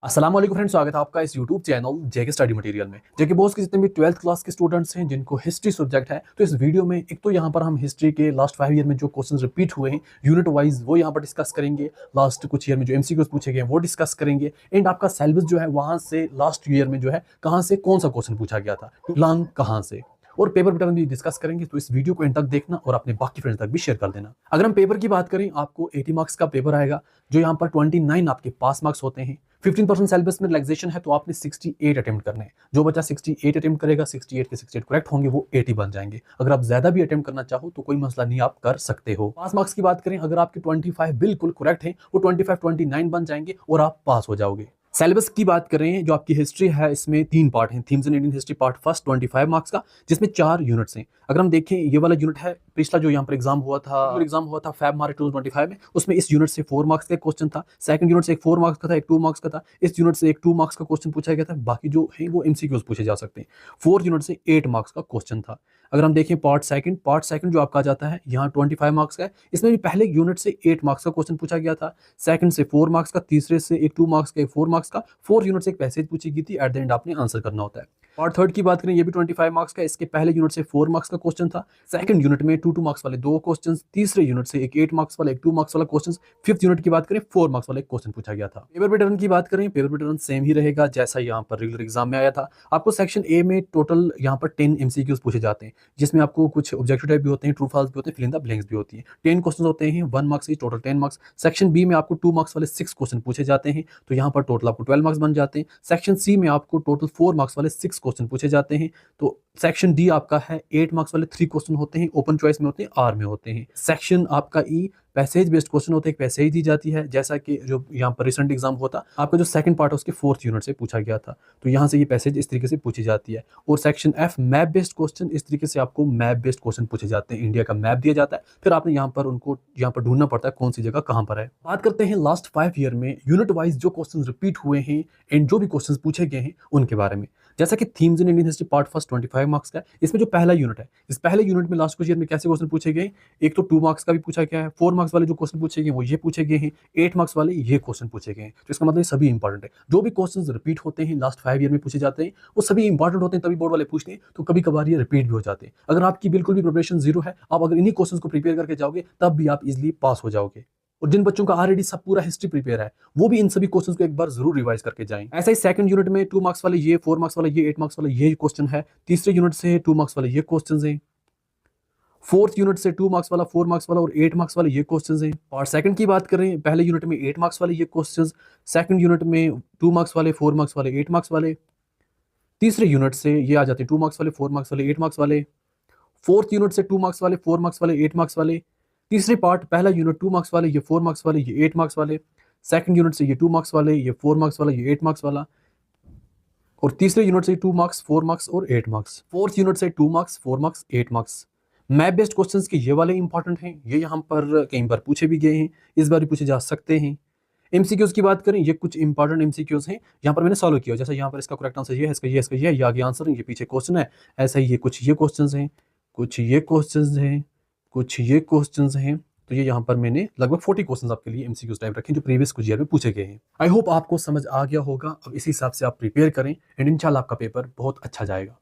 अस्सलाम वालेकुम फ्रेंड्स, स्वागत है आपका इस यूट्यूब चैनल जेके स्टडी मटेरियल में। जेके बॉस के जितने भी 12th क्लास के स्टूडेंट्स हैं जिनको हिस्ट्री सब्जेक्ट है, तो इस वीडियो में एक तो यहाँ पर हम हिस्ट्री के लास्ट 5 ईयर में जो क्वेश्चन रिपीट हुए हैं यूनिट वाइज वो यहाँ पर डिस्कस करेंगे। लास्ट कुछ ईयर में जो एमसीक्यूज पूछे गए हैं वो डिस्कस करेंगे। एंड आपका सिलेबस जो है वहाँ से लास्ट ईयर में जो है कहाँ से कौन सा क्वेश्चन पूछा गया था, लॉन्ग कहाँ से, और पेपर पैटर्न भी डिस्कस करेंगे। तो इस वीडियो को एंड तक देखना और अपने बाकी फ्रेंड्स तक भी शेयर कर देना। अगर हम पेपर की बात करें, आपको 80 मार्क्स का पेपर आएगा, जो यहाँ पर 29 आपके पास मार्क्स होते हैं। 15% सिलेबस में रिलैक्सेशन है, तो आपने 68 अटेम्प्ट करने हैं। जो बच्चा 68 अटेम्प्ट करेगा, 68 के 68 करेक्ट होंगे, वो 80 बन जाएंगे। अगर आप ज्यादा भी अटेम्प्ट करना चाहो तो कोई मसला नहीं, आप कर सकते हो। पास मार्क्स की बात करें, अगर आपके 25 बिल्कुल करेक्ट है, वो 25 29 बन जाएंगे और आप पास हो जाओगे। सिलेबस की बात करें, जो आपकी हिस्ट्री है इसमें 3 पार्ट हैं। Themes in Indian history part first 25 marks का, जिसमें 4 यूनिट्स हैं। अगर हम देखें, ये वाला यूनिट है पिछला जो यहाँ पर एग्जाम हुआ था फेब मार्च 2025 में, उसमें इस यूनिट से 4 मार्क्स का क्वेश्चन था। सेकंड यूनिट से एक 4 मार्क्स का था, एक 2 मार्क्स का था। इस यूनिट से एक 2 मार्क्स का क्वेश्चन पूछा गया था, बाकी जो है वो एमसीक्यूज पूछे जा सकते हैं। 4 यूनिट से 8 मार्क्स का क्वेश्चन था। अगर हम देखें पार्ट सेकंड जो आपका जाता है यहाँ 25 मार्क्स का है, इसमें भी पहले यूनिट से 8 मार्क्स का क्वेश्चन पूछा गया था। सेकंड से 4 मार्क्स का, तीसरे से एक 2 मार्क्स का, एक 4 मार्क्स का। 4 यूनिट से एक पैसेज पूछी गई थी, एट द एंड आपने आंसर करना होता है। पार्ट थर्ड की बात करें, ये भी 25 मार्क्स का। इसके पहले यूनिट से 4 मार्क्स का क्वेश्चन था। सेकंड यूनिट में 2 मार्क्स वाले 2 क्वेश्चन, तीसरे यूनिट से एक 8 मार्क्स वाला, एक 2 मार्क्स वाला क्वेश्चन। फिफ्थ यूनिट की बात करें, 4 मार्क्स वाला एक क्वेश्चन पूछा गया था। पेपर पैटर्न की बात करें, पेपर पैटर्न सेम ही रहेगा जैसा यहाँ पर रेगुलर एग्जाम में आया था। आपको सेक्शन ए में टोटल यहाँ पर 10 एमसीक्यूज पूछे जाते हैं, जिसमें आपको कुछ ऑब्जेक्टिव टाइप भी होते हैं, ट्रू फॉल्स भी होते हैं, फिल इन द ब्लैंक्स भी होती है। 10 क्वेश्चन होते हैं, 1 मार्क्स की टोटल 10 मार्क्स। सेक्शन बी में आपको 2 मार्क्स वाले 6 क्वेश्चन पूछे जाते हैं, तो यहाँ पर टोटल आपको 12 मार्क्स बन जाते हैं। सेक्शन सी में आपको टोटल 4 मार्क्स वाले 6 क्वेश्चन पूछे जाते हैं, तो सेक्शन डी आपका है 8 मार्क्स वाले 3 क्वेश्चन होते हैं, ओपन चॉइस में होते हैं, आर में होते हैं। सेक्शन आपका ई पैसेज बेस्ड क्वेश्चन होते हैं, एक पैसेज दी जाती है, जैसा कि जो यहाँ पर रिसेंट एग्जाम होता आपका जो सेकंड पार्ट है उसके 4th यूनिट से पूछा गया था, तो यहाँ से ये पैसेज इस तरीके से पूछी जाती है। और section F map based question, इस तरीके से आपको मैप बेस्ड क्वेश्चन पूछे जाते हैं। इंडिया का मैप दिया जाता है, फिर आपने यहाँ पर उनको यहाँ पर ढूंढना पड़ता है कौन सी जगह कहाँ पर है। बात करते हैं लास्ट 5 ईयर में यूनिट वाइज जो क्वेश्चन रिपीट हुए हैं एंड जो भी क्वेश्चन पूछे गए हैं उनके बारे में। जैसा कि themes in Indian history part first 25 marks का, इसमें जो पहला यूनिट है, इस पहले यूनिट में लास्ट कुछ ईयर में कैसे क्वेश्चन पूछे गए, एक तो 2 मार्क्स का भी पूछा गया है, 4 मार्क्स वाले जो क्वेश्चन पूछे गए वो ये पूछे गए हैं, 8 मार्क्स वाले ये क्वेश्चन पूछे गए हैं। तो इसका मतलब सभी इंपॉर्टेंट है। जो भी क्वेश्चन रिपीट होते हैं लास्ट 5 ईयर में पूछे जाते हैं, वो सभी इंपॉर्टेंट होते हैं, तभी बोर्ड वाले पूछते हैं। तो कभी कभार ये रिपीट भी हो जाते हैं। अगर आपकी बिल्कुल भी प्रिपरेशन जीरो है, आप अगर इन्हीं क्वेश्चन को प्रिपेयर करके जाओगे तब भी आप इजिली पास हो जाओगे। और जिन बच्चों का ऑलरेडी सब पूरा हिस्ट्री प्रिपेयर है, वो भी इन सभी क्वेश्चंस को एक बार जरूर रिवाइज करके जाएं। ऐसा ही सेकंड यूनिट में 2 मार्क्स वाले ये, 4 मार्क्स वाले ये, 8 मार्क्स वाले ये क्वेश्चन है। तीसरे यूनिट से 2 मार्क्स वाले ये क्वेश्चन हैं। 4th यूनिट से 2 मार्क्स वाला, 4 मार्क्स वाला और 8 मार्क्स वाले ये क्वेश्चन हैं। पार्ट सेकंड की बात करें, पहले यूनिट में 8 मार्क्स वाले ये क्वेश्चन, सेकंड यूनिट में 2 मार्क्स वाले, 4 मार्क्स वाले, 8 मार्क्स वाले। तीसरे यूनिट से ये आ जाते हैं 2 मार्क्स वाले, 4 मार्क्स वाले, 8 मार्क्स वाले। 4th यूनिट से 2 मार्क्स वाले, 4 मार्क्स वाले, 8 मार्क्स वाले। तीसरे पार्ट पहला यूनिट 2 मार्क्स वाले, ये 4 मार्क्स वाले, ये 8 मार्क्स वाले। सेकंड यूनिट से ये 2 मार्क्स वाले, ये 4 मार्क्स वाला, ये 8 मार्क्स वाला। और तीसरे यूनिट से 2 मार्क्स, 4 मार्क्स और 8 मार्क्स। 4th यूनिट से 2 marks, 4 marks, 8 marks. Map based questions के ये वाले इंपॉर्टेंट हैं, ये यहाँ पर कई बार पूछे भी गए हैं, इस बार भी पूछे जा सकते हैं। एमसीक्यूज की बात करें, ये कुछ इंपॉर्टेंट एमसीक्यूज हैं, यहाँ पर मैंने सॉल्व किया। जैसे यहाँ पर इसका करेक्ट आंसर ये है, इसका ये, इसका ये आगे आंसर है, ये पीछे क्वेश्चन है। ऐसा ही ये कुछ ये क्वेश्चन हैं, कुछ ये क्वेश्चन हैं, कुछ ये क्वेश्चन हैं। तो ये यहाँ पर मैंने लगभग 40 क्वेश्चंस आपके लिए एमसीक्यूज टाइप रखे जो प्रीवियस कुछ ईयर में पूछे गए हैं। आई होप आपको समझ आ गया होगा। अब इसी हिसाब से आप प्रिपेयर करें एंड इंशाल्लाह आपका पेपर बहुत अच्छा जाएगा।